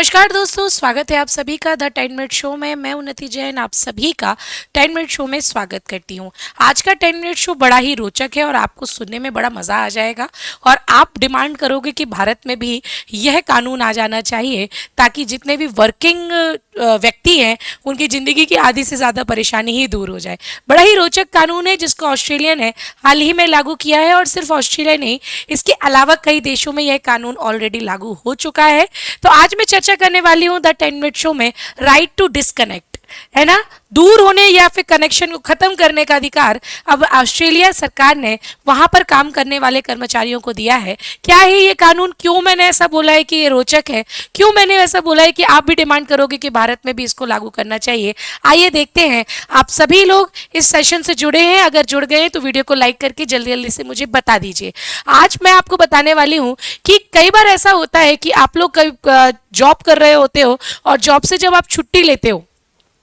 नमस्कार दोस्तों, स्वागत है आप सभी का द 10 मिनट शो में। मैं उन्नति जैन आप सभी का 10 मिनट शो में स्वागत करती हूँ। आज का 10 मिनट शो बड़ा ही रोचक है और आपको सुनने में बड़ा मज़ा आ जाएगा और आप डिमांड करोगे कि भारत में भी यह कानून आ जाना चाहिए ताकि जितने भी वर्किंग व्यक्ति हैं उनकी ज़िंदगी की आधी से ज़्यादा परेशानी ही दूर हो जाए। बड़ा ही रोचक कानून है जिसको ऑस्ट्रेलिया ने हाल ही में लागू किया है और सिर्फ ऑस्ट्रेलिया नहीं, इसके अलावा कई देशों में यह कानून ऑलरेडी लागू हो चुका है। तो आज मैं चर्चा करने वाली हूँ द 10 मिनट शो में राइट टू डिस्कनेक्ट, है ना, दूर होने या फिर कनेक्शन को खत्म करने का अधिकार अब ऑस्ट्रेलिया सरकार ने वहां पर काम करने वाले कर्मचारियों को दिया है। क्या है ये कानून, क्यों मैंने ऐसा बोला है कि ये रोचक है, क्यों मैंने ऐसा बोला है कि आप भी डिमांड करोगे कि भारत में भी इसको लागू करना चाहिए। आइए देखते हैं। आप सभी लोग इस सेशन से जुड़े हैं, अगर जुड़ गए हैं तो वीडियो को लाइक करके जल्दी जल्दी से मुझे बता दीजिए। आज मैं आपको बताने वाली हूँ कि कई बार ऐसा होता है कि आप लोग जॉब कर रहे होते हो और जॉब से जब आप छुट्टी लेते हो,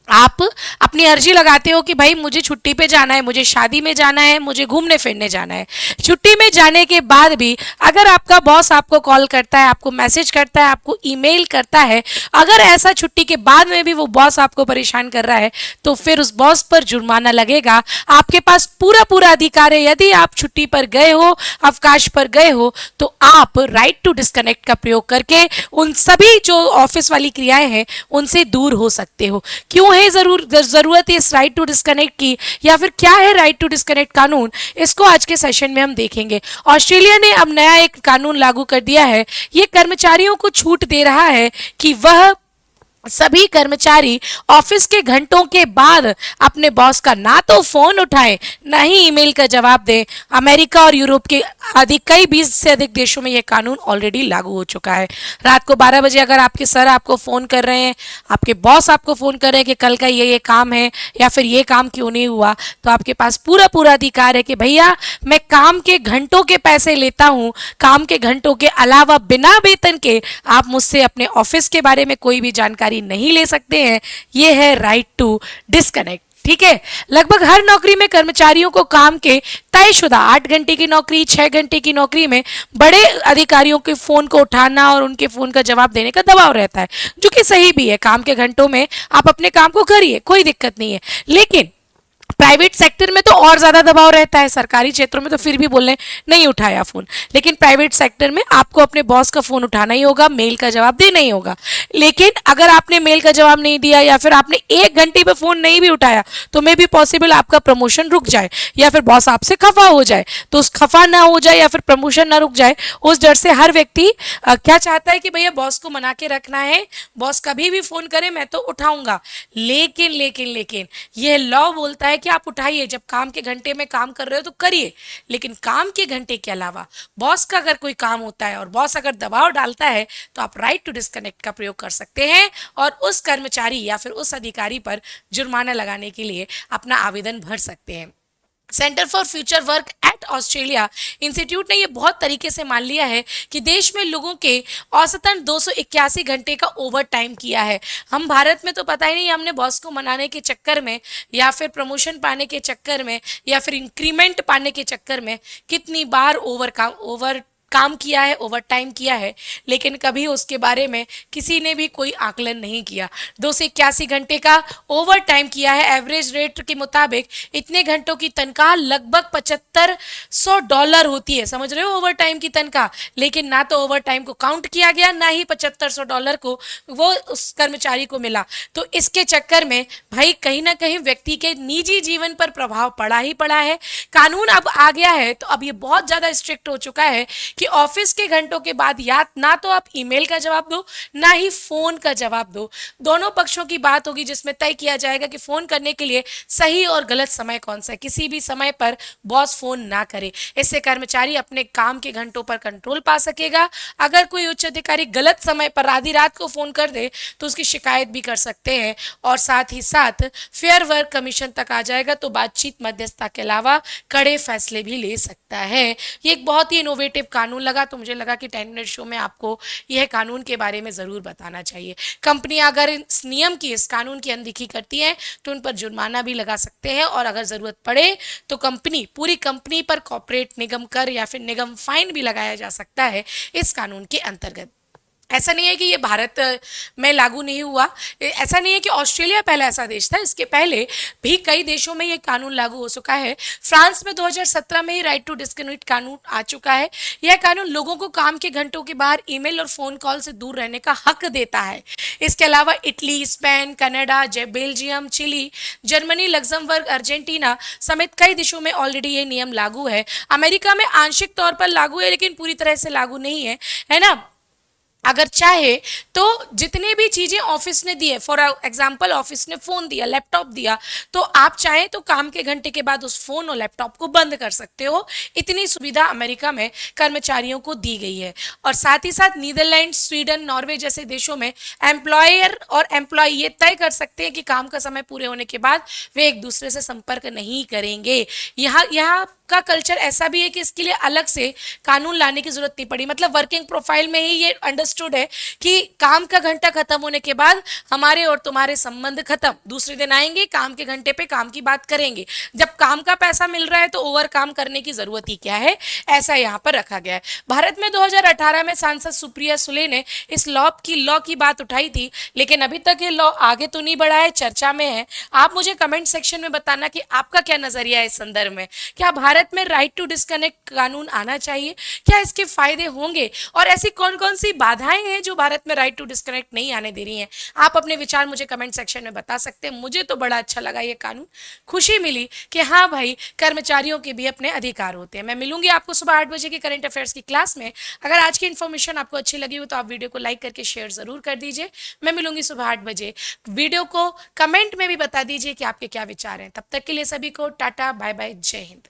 आप अपनी अर्जी लगाते हो कि भाई मुझे छुट्टी पे जाना है, मुझे शादी में जाना है, मुझे घूमने फिरने जाना है। छुट्टी में जाने के बाद भी अगर आपका बॉस आपको कॉल करता है, आपको मैसेज करता है, आपको ईमेल करता है, अगर ऐसा छुट्टी के बाद में भी वो बॉस आपको परेशान कर रहा है तो फिर उस बॉस पर जुर्माना लगेगा। आपके पास पूरा पूरा अधिकार है। यदि आप छुट्टी पर गए हो, अवकाश पर गए हो, तो आप राइट टू डिस्कनेक्ट का प्रयोग करके उन सभी जो ऑफिस वाली क्रियाएं हैं उनसे दूर हो सकते हो। क्यों है जरूरत इस राइट टू डिस्कनेक्ट की, या फिर क्या है राइट टू डिस्कनेक्ट कानून, इसको आज के सेशन में हम देखेंगे। ऑस्ट्रेलिया ने अब नया एक कानून लागू कर दिया है। ये कर्मचारियों को छूट दे रहा है कि वह सभी कर्मचारी ऑफिस के घंटों के बाद अपने बॉस का ना तो फोन उठाए ना ही ईमेल का जवाब दें। अमेरिका और यूरोप के अधिक कई 20 से अधिक देशों में यह कानून ऑलरेडी लागू हो चुका है। रात को 12 बजे अगर आपके सर आपको फोन कर रहे हैं, आपके बॉस आपको फोन कर रहे हैं कि कल का ये काम है या फिर ये काम क्यों नहीं हुआ, तो आपके पास पूरा पूरा अधिकार है कि भैया मैं काम के घंटों के पैसे लेता हूँ, काम के घंटों के अलावा बिना वेतन के आप मुझसे अपने ऑफिस के बारे में कोई भी जानकारी नहीं ले सकते हैं। ये है राइट टू डिस्कनेक्ट। ठीक है, लगभग हर नौकरी में कर्मचारियों को काम के तयशुदा 8 घंटे की नौकरी, 6 घंटे की नौकरी में बड़े अधिकारियों के फोन को उठाना और उनके फोन का जवाब देने का दबाव रहता है, जो कि सही भी है। काम के घंटों में आप अपने काम को करिए, कोई दिक्कत नहीं है। लेकिन प्राइवेट सेक्टर में तो और ज्यादा दबाव रहता है। सरकारी क्षेत्रों में तो फिर भी बोल रहे नहीं उठाया फोन, लेकिन प्राइवेट सेक्टर में आपको अपने बॉस का फोन उठाना ही होगा, मेल का जवाब देना ही होगा। लेकिन अगर आपने मेल का जवाब नहीं दिया या फिर आपने 1 घंटे पे फोन नहीं भी उठाया तो मे भी पॉसिबल आपका प्रमोशन रुक जाए या फिर बॉस आपसे खफा हो जाए। तो उस खफा ना हो जाए या फिर प्रमोशन ना रुक जाए, उस डर से हर व्यक्ति क्या चाहता है कि भैया बॉस को मना के रखना है, बॉस कभी भी फोन करे मैं तो उठाऊंगा। लेकिन लेकिन लेकिन यह लॉ बोलता है कि आप उठाइए, जब काम के घंटे में काम कर रहे हो तो करिए, लेकिन काम के घंटे के अलावा बॉस का अगर कोई काम होता है और बॉस अगर दबाव डालता है तो आप राइट टू डिस्कनेक्ट का प्रयोग कर सकते हैं और उस कर्मचारी या फिर उस अधिकारी पर जुर्माना लगाने के लिए अपना आवेदन भर सकते हैं। Centre for future work at Australia institute ने ये बहुत तरीके से मान लिया है कि देश में लोगों के औसतन 281 घंटे का ओवर टाइम किया है। हम भारत में तो पता ही नहीं, हमने बॉस को मनाने के चक्कर में या फिर प्रमोशन पाने के चक्कर में या फिर इंक्रीमेंट पाने के चक्कर में कितनी बार ओवर काम किया है, ओवर टाइम किया है, लेकिन कभी उसके बारे में किसी ने भी कोई आकलन नहीं किया। 281 घंटे का ओवर टाइम किया है। एवरेज रेट के मुताबिक इतने घंटों की तनख्वाह लगभग $7500 होती है। समझ रहे हो, ओवर टाइम की तनख्वाह। लेकिन ना तो ओवर टाइम को काउंट किया गया, ना ही $7500 को वो उस कर्मचारी को मिला। तो इसके चक्कर में भाई कहीं ना कहीं व्यक्ति के निजी जीवन पर प्रभाव पड़ा ही पड़ा है। कानून अब आ गया है तो अब ये बहुत ज्यादा स्ट्रिक्ट हो चुका है कि ऑफिस के घंटों के बाद या ना तो आप ईमेल का जवाब दो ना ही फोन का जवाब दो। दोनों पक्षों की बात होगी जिसमें तय किया जाएगा कि फोन करने के लिए सही और गलत समय कौन सा है। किसी भी समय पर बॉस फोन ना करे। इससे कर्मचारी अपने काम के घंटों पर कंट्रोल पा सकेगा। अगर कोई उच्च अधिकारी गलत समय पर आधी रात को फोन कर दे तो उसकी शिकायत भी कर सकते हैं और साथ ही साथ फेयर वर्क कमीशन तक आ जाएगा, तो बातचीत मध्यस्थता के अलावा कड़े फैसले भी ले सकता है। ये एक बहुत ही इनोवेटिव कानून लगा, तो मुझे लगा कि 10 मिनट शो में आपको यह कानून के बारे में ज़रूर बताना चाहिए। कंपनी अगर इस नियम की, इस कानून की अनदेखी करती है तो उन पर जुर्माना भी लगा सकते हैं और अगर ज़रूरत पड़े तो पूरी कंपनी पर कॉर्पोरेट निगम कर या फिर निगम फाइन भी लगाया जा सकता है इस कानून के अंतर्गत। ऐसा नहीं है कि ये भारत में लागू नहीं हुआ। ऐसा नहीं है कि ऑस्ट्रेलिया पहला ऐसा देश था, इसके पहले भी कई देशों में ये कानून लागू हो चुका है। फ्रांस में 2017 में ही राइट टू डिस्कनेक्ट कानून आ चुका है। यह कानून लोगों को काम के घंटों के बाहर ईमेल और फोन कॉल से दूर रहने का हक देता है। इसके अलावा Italy, Spain, Canada, Belgium, Chile, Germany, Luxembourg, Argentina समेत कई देशों में ऑलरेडी ये नियम लागू है। अमेरिका में आंशिक तौर पर लागू है, लेकिन पूरी तरह से लागू नहीं है ना। अगर चाहे तो जितने भी चीजें ऑफिस ने दी है, फॉर एग्जाम्पल ऑफिस ने फोन दिया, लैपटॉप दिया, तो आप चाहें तो काम के घंटे के बाद उस फोन और लैपटॉप को बंद कर सकते हो। इतनी सुविधा अमेरिका में कर्मचारियों को दी गई है। और साथ ही साथ नीदरलैंड, स्वीडन, नॉर्वे जैसे देशों में एम्प्लॉयर और एम्प्लॉय ये तय कर सकते हैं कि काम का समय पूरे होने के बाद वे एक दूसरे से संपर्क नहीं करेंगे। यहाँ यहाँ का कल्चर ऐसा भी है कि इसके लिए अलग से कानून लाने की जरूरत नहीं पड़ी। मतलब वर्किंग प्रोफाइल में ही ये अंडरस्टूड है कि काम का घंटा खत्म होने के बाद हमारे और तुम्हारे संबंध खत्म, दूसरे दिन आएंगे, काम के घंटे पे काम की बात करेंगे। जब काम का पैसा मिल रहा है तो ओवर काम करने की जरूरत ही क्या है, ऐसा यहाँ पर रखा गया है। भारत में 2018 में सांसद सुप्रिया सुले ने इस लॉ की बात उठाई थी, लेकिन अभी तक ये लॉ आगे तो नहीं बढ़ा है, चर्चा में है। आप मुझे कमेंट सेक्शन में बताना कि आपका क्या नजरिया है इस संदर्भ में। क्या भारत में राइट टू डिस्कनेक्ट कानून आना चाहिए? क्या इसके फायदे होंगे? और ऐसी कौन कौन सी बाधाएं हैं जो भारत में राइट टू डिस्कनेक्ट नहीं आने दे रही हैं? आप अपने विचार मुझे कमेंट सेक्शन में बता सकते हैं। मुझे तो बड़ा अच्छा लगा ये कानून, खुशी मिली कि हाँ भाई, कर्मचारियों के भी अपने अधिकार होते हैं। मैं मिलूंगी आपको सुबह 8 बजे की करंट अफेयर्स की क्लास में। अगर आज की इन्फॉर्मेशन आपको अच्छी लगी हो तो आप वीडियो को लाइक करके शेयर जरूर कर दीजिए। मैं मिलूंगी सुबह 8 बजे। वीडियो को कमेंट में भी बता दीजिए कि आपके क्या विचार हैं। तब तक के लिए सभी को टाटा, बाय बाय, जय हिंद।